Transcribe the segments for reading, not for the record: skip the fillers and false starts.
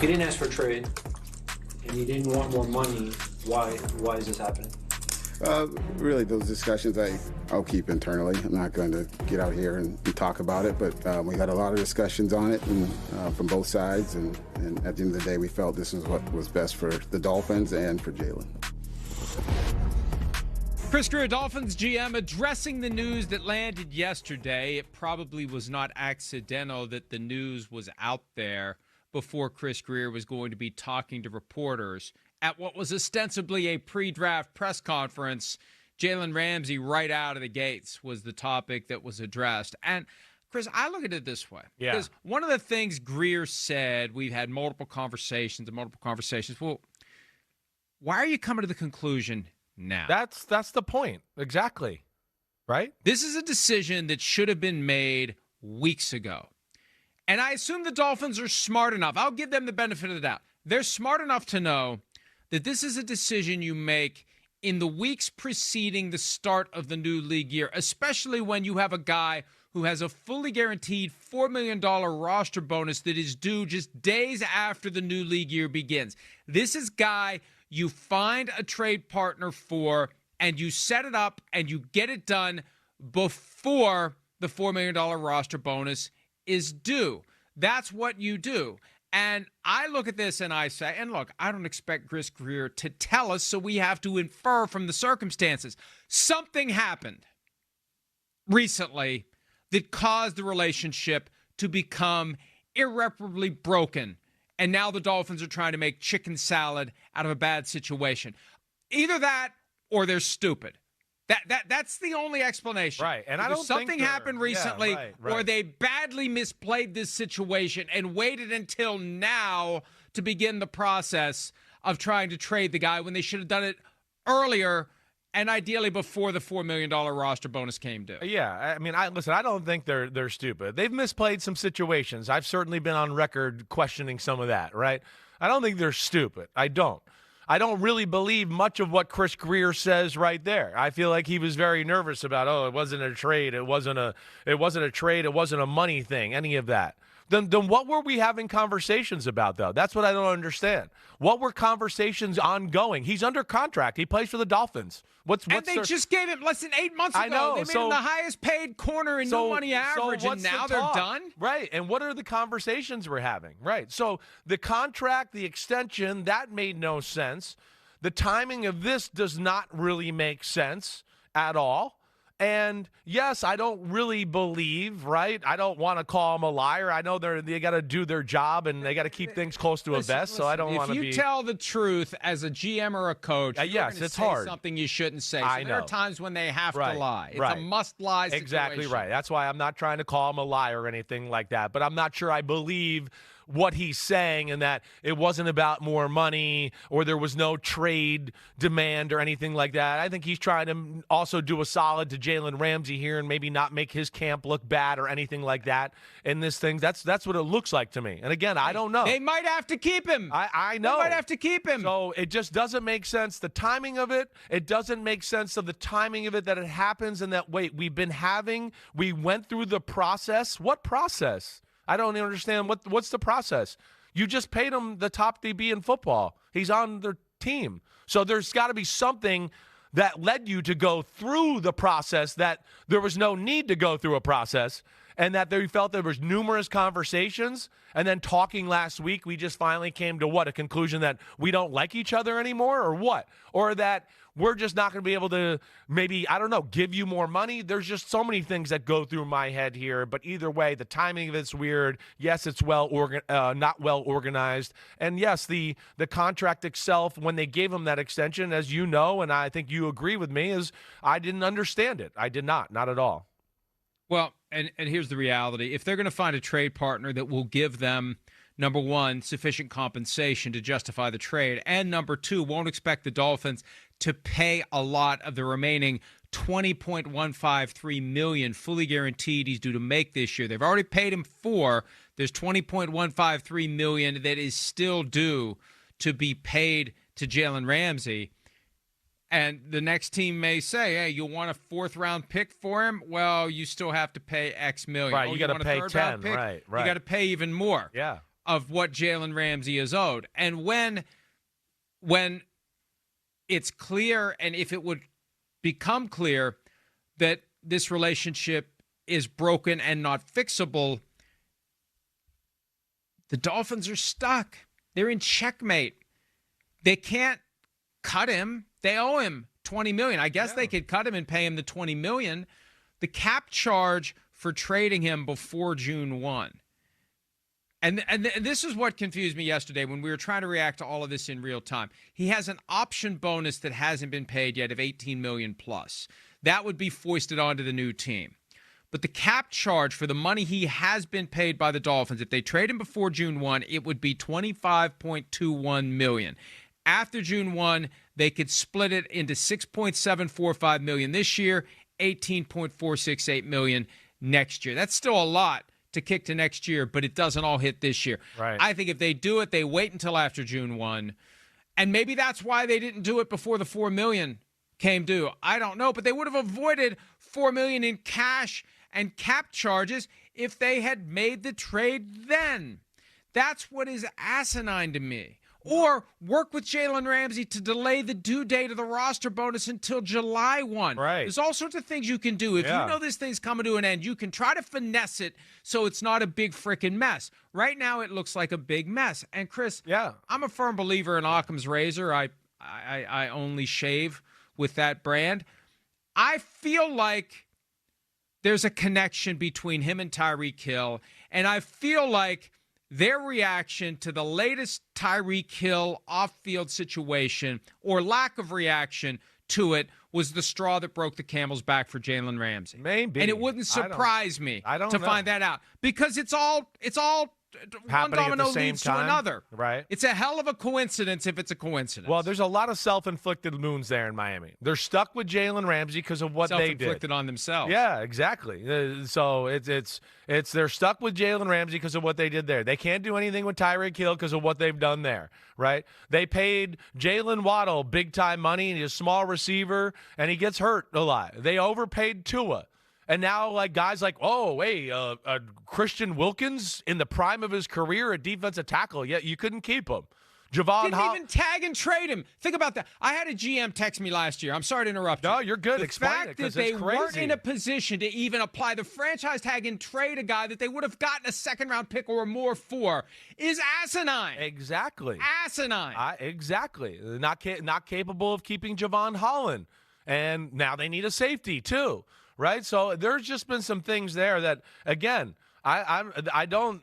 You didn't ask for a trade, and you didn't want more money. Why is this happening? Really, those discussions I'll keep internally. I'm not going to get out here and talk about it, but we had a lot of discussions on it and from both sides, and at the end of the day, we felt this is what was best for the Dolphins and for Jalen. Chris Grier, Dolphins GM, addressing the news that landed yesterday. It probably was not accidental that the news was out there before Chris Grier was going to be talking to reporters at what was ostensibly a pre-draft press conference. Jalen Ramsey, right out of the gates, was the topic that was addressed. And, Chris, I look at it this way. Yeah. Because one of the things Grier said, we've had multiple conversations. Well, why are you coming to the conclusion now? That's the point. Exactly. Right? This is a decision that should have been made weeks ago. And I assume the Dolphins are smart enough. I'll give them the benefit of the doubt. They're smart enough to know that this is a decision you make in the weeks preceding the start of the new league year, especially when you have a guy who has a fully guaranteed $4 million roster bonus that is due just days after the new league year begins. This is guy you find a trade partner for, and you set it up, and you get it done before the $4 million roster bonus is due. That's what you do. And I look at this and I say, and look, I don't expect Chris Grier to tell us, so we have to infer from the circumstances. Something happened recently that caused the relationship to become irreparably broken. And now the Dolphins are trying to make chicken salad out of a bad situation. Either that or they're stupid. That's the only explanation. Right. And either I don't something think happened recently, right. or they badly misplayed this situation and waited until now to begin the process of trying to trade the guy when they should have done it earlier and ideally before the $4 million roster bonus came due. Yeah, I mean, I don't think they're stupid. They've misplayed some situations. I've certainly been on record questioning some of that, right? I don't think they're stupid. I don't really believe much of what Chris Grier says right there. I feel like he was very nervous about, it wasn't a trade, it wasn't a trade, it wasn't a money thing, any of that. Then what were we having conversations about, though? That's what I don't understand. What were conversations ongoing? He's under contract. He plays for the Dolphins. And they just gave him less than 8 months ago. I know. They made him the highest paid corner in no money average, and now they're done? Right. And what are the conversations we're having? Right. So the contract, the extension, that made no sense. The timing of this does not really make sense at all. And, yes, I don't really believe, right? I don't want to call them a liar. I know they got to do their job, and they got to keep things close to a vest, so I don't want to be. If you tell the truth as a GM or a coach, yes, it's say hard. Something you shouldn't say. So I know. There are times when they have to lie. It's right. a must-lie situation. Exactly right. That's why I'm not trying to call him a liar or anything like that, but I'm not sure I believe what he's saying and that it wasn't about more money or there was no trade demand or anything like that. I think he's trying to also do a solid to Jalen Ramsey here and maybe not make his camp look bad or anything like that in this thing. That's what it looks like to me. And again, I don't know. They might have to keep him. I know. They might have to keep him. So it just doesn't make sense. The timing of it, it doesn't make sense of the timing of it that it happens and that, we went through the process. What process? I don't even understand what's the process. You just paid him the top DB in football. He's on their team. So there's got to be something that led you to go through the process that there was no need to go through a process, and that they felt there was numerous conversations, and then talking last week, we just finally came to a conclusion that we don't like each other anymore, or what? Or that we're just not going to be able to maybe, give you more money. There's just so many things that go through my head here, but either way, the timing of it's weird. Yes, it's not well organized. And yes, the contract itself, when they gave him that extension, as you know, and I think you agree with me, is I didn't understand it. I did not at all. Well, and here's the reality. If they're going to find a trade partner that will give them, number one, sufficient compensation to justify the trade, and number two, won't expect the Dolphins to pay a lot of the remaining $20.153 million fully guaranteed he's due to make this year. They've already paid him $4. There's $20.153 million that is still due to be paid to Jalen Ramsey. And the next team may say, hey, you want a fourth-round pick for him? Well, you still have to pay X million. Right, you got to pay 10. Pick? Right. You got to pay even more. Yeah. of what Jalen Ramsey is owed. And when it's clear, and if it would become clear that this relationship is broken and not fixable, the Dolphins are stuck. They're in checkmate. They can't cut him. They owe him $20 million. I guess they could cut him and pay him the $20 million. The cap charge for trading him before June 1. And this is what confused me yesterday when we were trying to react to all of this in real time. He has an option bonus that hasn't been paid yet of $18 million plus. That would be foisted onto the new team. But the cap charge for the money he has been paid by the Dolphins, if they trade him before June 1, it would be $25.21 million. After June 1, they could split it into $6.745 million this year, $18.468 million next year. That's still a lot to kick to next year, but it doesn't all hit this year. Right. I think if they do it, they wait until after June 1. And maybe that's why they didn't do it before the $4 million came due. I don't know, but they would have avoided $4 million in cash and cap charges if they had made the trade then. That's what is asinine to me. Or work with Jalen Ramsey to delay the due date of the roster bonus until July 1. Right. There's all sorts of things you can do. If you know this thing's coming to an end, you can try to finesse it so it's not a big freaking mess. Right now, it looks like a big mess. And, Chris, I'm a firm believer in Occam's razor. I only shave with that brand. I feel like there's a connection between him and Tyreek Hill, and I feel like their reaction to the latest Tyreek Hill off-field situation, or lack of reaction to it, was the straw that broke the camel's back for Jalen Ramsey. Maybe. And it wouldn't surprise me to know. find that out, because it's all one domino leads to another. Right. It's a hell of a coincidence if it's a coincidence. Well, there's a lot of self-inflicted wounds there in Miami. They're stuck with Jalen Ramsey because of what they did. Self-inflicted on themselves. Yeah, exactly. So it's they're stuck with Jalen Ramsey because of what they did there. They can't do anything with Tyreek Hill because of what they've done there, right? They paid Jalen Waddle big-time money, and he's a small receiver, and he gets hurt a lot. They overpaid Tua. And now, like, guys like, Christian Wilkins in the prime of his career at defensive tackle, yet you couldn't keep him. Didn't even tag and trade him. Think about that. I had a GM text me last year. I'm sorry to interrupt you. No, you're good. The Explain fact it, 'cause that they it's crazy. weren't in a position to even apply the franchise tag and trade a guy that they would have gotten a second-round pick or more for is asinine. Exactly. Asinine. Exactly. Not capable of keeping Javon Holland. And now they need a safety, too. Right, so there's just been some things there that, again, I don't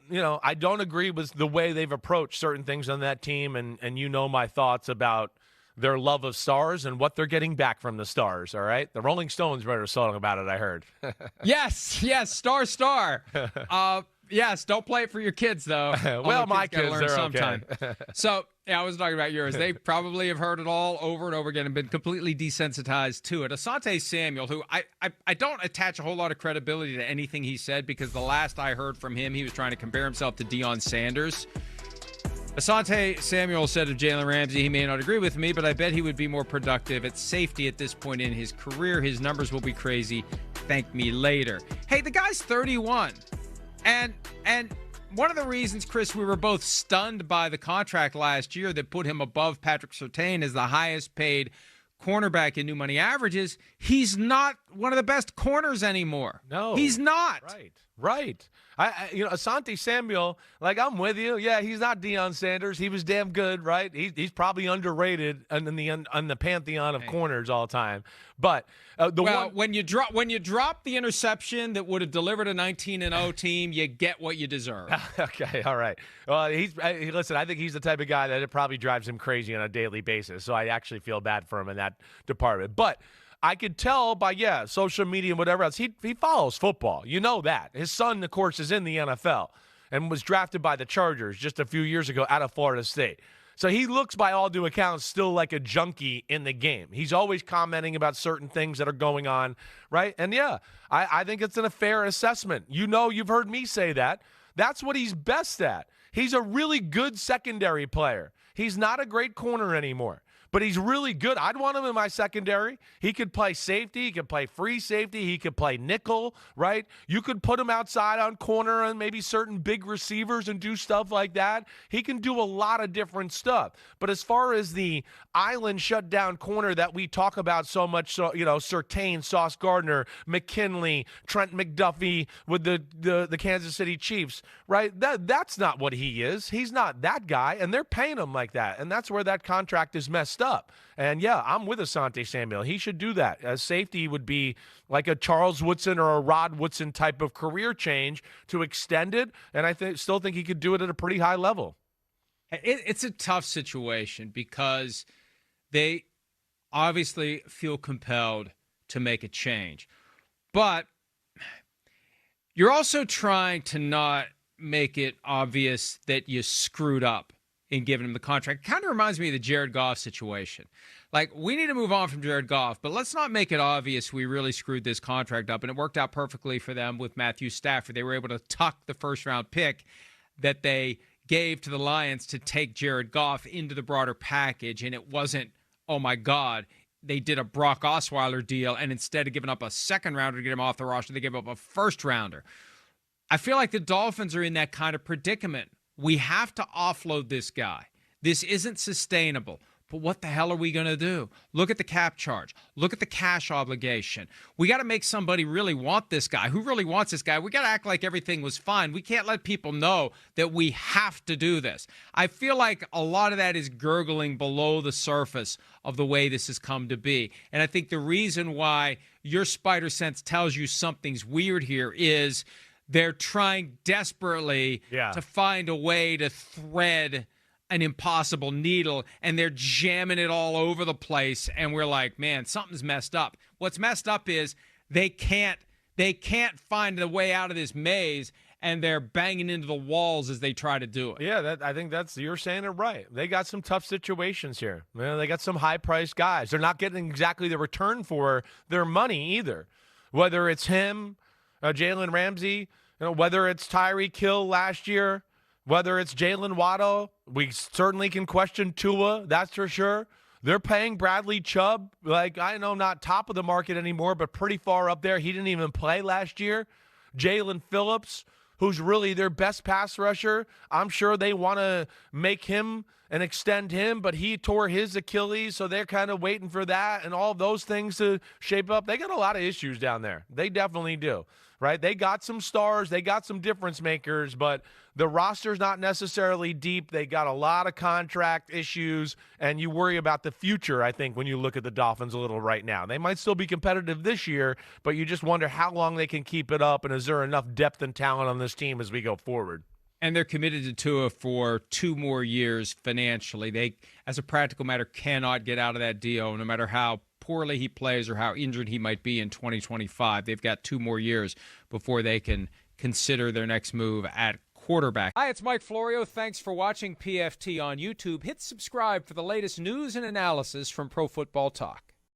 agree with the way they've approached certain things on that team, and you know my thoughts about their love of stars and what they're getting back from the stars. All right, the Rolling Stones wrote a song about it. I heard. yes, star. Yes, don't play it for your kids, though. Well, my kids, learn they're sometime. okay. So, I was talking about yours. They probably have heard it all over and over again and been completely desensitized to it. Asante Samuel, who I don't attach a whole lot of credibility to anything he said, because the last I heard from him, he was trying to compare himself to Deion Sanders. Asante Samuel said of Jalen Ramsey, he may not agree with me, but I bet he would be more productive at safety at this point in his career. His numbers will be crazy. Thank me later. Hey, the guy's 31. And one of the reasons, Chris, we were both stunned by the contract last year that put him above Patrick Surtain as the highest paid cornerback in new money averages, he's not one of the best corners anymore. No. He's not. Right. Asante Samuel, like, I'm with you. Yeah, he's not Deion Sanders. He was damn good, right? He's probably underrated on the pantheon of corners all time. But when you drop the interception that would have delivered a 19-0 team, you get what you deserve. Okay, all right. Well, listen, I think he's the type of guy that it probably drives him crazy on a daily basis. So I actually feel bad for him in that department. But I could tell by, social media and whatever else. He follows football. You know that. His son, of course, is in the NFL and was drafted by the Chargers just a few years ago out of Florida State. So he looks, by all due accounts, still like a junkie in the game. He's always commenting about certain things that are going on, right? And, I think it's a fair assessment. You've heard me say that. That's what he's best at. He's a really good secondary player. He's not a great corner anymore. but he's really good. I'd want him in my secondary. He could play safety. He could play free safety. He could play nickel, right? You could put him outside on corner and maybe certain big receivers and do stuff like that. He can do a lot of different stuff. But as far as the island shutdown corner that we talk about so much, so, Surtain, Sauce Gardner, McKinley, Trent McDuffie with the Kansas City Chiefs, right? That's not what he is. He's not that guy, and they're paying him like that. And that's where that contract is messed up. And yeah, I'm with Asante Samuel. He should do that. As safety would be like a Charles Woodson or a Rod Woodson type of career change to extend it. And I still think he could do it at a pretty high level. It's a tough situation because they obviously feel compelled to make a change. But you're also trying to not make it obvious that you screwed up in giving him the contract. It kind of reminds me of the Jared Goff situation. Like, we need to move on from Jared Goff, but let's not make it obvious we really screwed this contract up. And it worked out perfectly for them with Matthew Stafford. They were able to tuck the first-round pick that they gave to the Lions to take Jared Goff into the broader package, and it wasn't, oh my God, they did a Brock Osweiler deal, and instead of giving up a second-rounder to get him off the roster, they gave up a first-rounder. I feel like the Dolphins are in that kind of predicament. We have to offload this guy. This isn't sustainable. But what the hell are we going to do? Look at the cap charge. Look at the cash obligation. We got to make somebody really want this guy. Who really wants this guy? We got to act like everything was fine. We can't let people know that we have to do this. I feel like a lot of that is gurgling below the surface of the way this has come to be. And I think the reason why your spider sense tells you something's weird here is they're trying desperately to find a way to thread an impossible needle, and they're jamming it all over the place, and we're like, man, something's messed up. What's messed up is they can't find a way out of this maze, and they're banging into the walls as they try to do it. Yeah, I think you're saying it right. They got some tough situations here. They got some high-priced guys. They're not getting exactly the return for their money either. Whether it's him, Jalen Ramsey, whether it's Tyreek Hill last year, whether it's Jalen Waddle, we certainly can question Tua, that's for sure. They're paying Bradley Chubb, I know not top of the market anymore, but pretty far up there. He didn't even play last year. Jalen Phillips, who's really their best pass rusher, I'm sure they want to make him and extend him, but he tore his Achilles, so they're kind of waiting for that and all those things to shape up. They got a lot of issues down there. They definitely do, right? They got some stars. They got some difference makers, but the roster's not necessarily deep. They got a lot of contract issues, and you worry about the future, I think, when you look at the Dolphins a little right now. They might still be competitive this year, but you just wonder how long they can keep it up, and is there enough depth and talent on this team as we go forward? And they're committed to Tua for 2 more years financially. They, as a practical matter, cannot get out of that deal, no matter how poorly he plays or how injured he might be in 2025. They've got 2 more years before they can consider their next move at quarterback. Hi, it's Mike Florio. Thanks for watching PFT on YouTube. Hit subscribe for the latest news and analysis from Pro Football Talk.